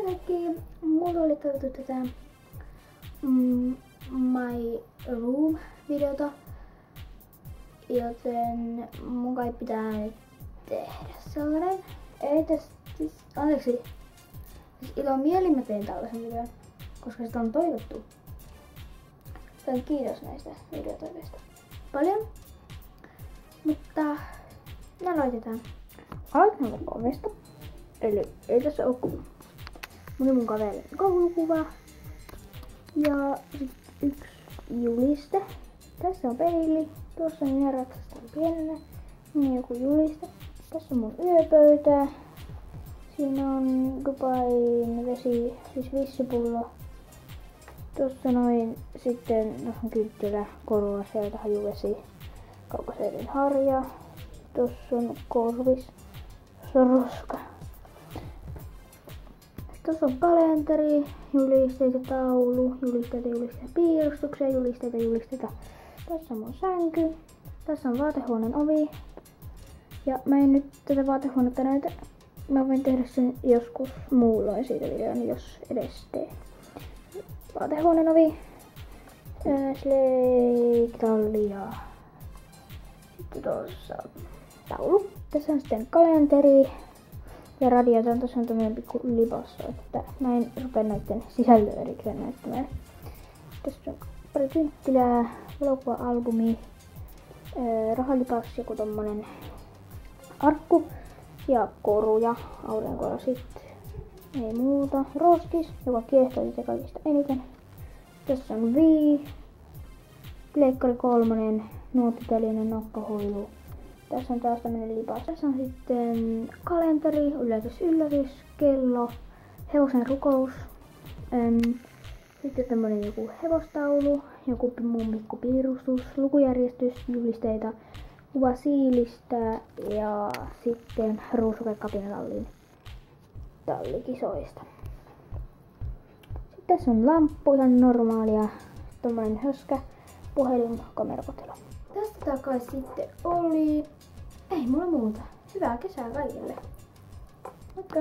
ensinnäkin mulla oli toivottu tätä My Room-videota, joten mun kai pitää nyt tehdä sellainen. Ei tästä siis, anteeksi, siis ilomielin mä tein tällaisen videon, koska sitä on toivottu. Joten kiitos näistä videotoiveista paljon. Mutta ne laitetaan. Aloitetaan vaikka ovesta. Eli ei tässä oo kuva. Mun kaverin koulukuva. Ja sit yksi juliste. Tässä on peili. Tuossa on minä ratsastan pienenä. Niin joku juliste. Tässä on mun yöpöytä. Siinä on Dubain vesi, siis vissipullo. Tuossa noin sitten on kynttilä, korva, sieltä hajuvesi, kaukoseiden harja. Tuossa on korvis, tuossa on roska. Tuossa on kalenteri, julisteita, taulu, julisteita, piirustuksia, julisteita. Tässä on mun sänky. Tässä on vaatehuoneen ovi. Ja mä en nyt tätä vaatehuonetta näytä. Mä voin tehdä sen joskus muulloin siitä videon, jos edes teen. Vaatehuoneen ovi. Sleiktalli ja sitten tuossa on taulu. Tässä on sitten kalenteri ja radiota. Tuossa on tämmönen pikku lipasso, että mä en rupea näitten sisällöä erikseen näyttämään. Tässä on pari kynttilää, elokuva-albumi, rahalipas, joku tommonen arkku ja koruja, aurinkolasit, ei muuta. Roskis, joka kiehtoo itse kaikista eniten. Tässä on Wii, Pleikkari 3, nuottitelinen, nokkahuilu. Tässä on taas tämmönen lipas. Tässä on sitten kalenteri, yllätys, kello, hevosen rukous. Sitten tämmönen joku hevostaulu, joku mun pikku piirustus, lukujärjestys, julisteita, kuva siilistä ja sitten ruusukekapinatallin tallikisoista. Sitten tässä on lamppu, ihan normaalia, tommonen höskä, puhelin, kamerakotelo. Tästä takai sitten oli, ei mulla muuta. Hyvää kesää kaikille. Moikka!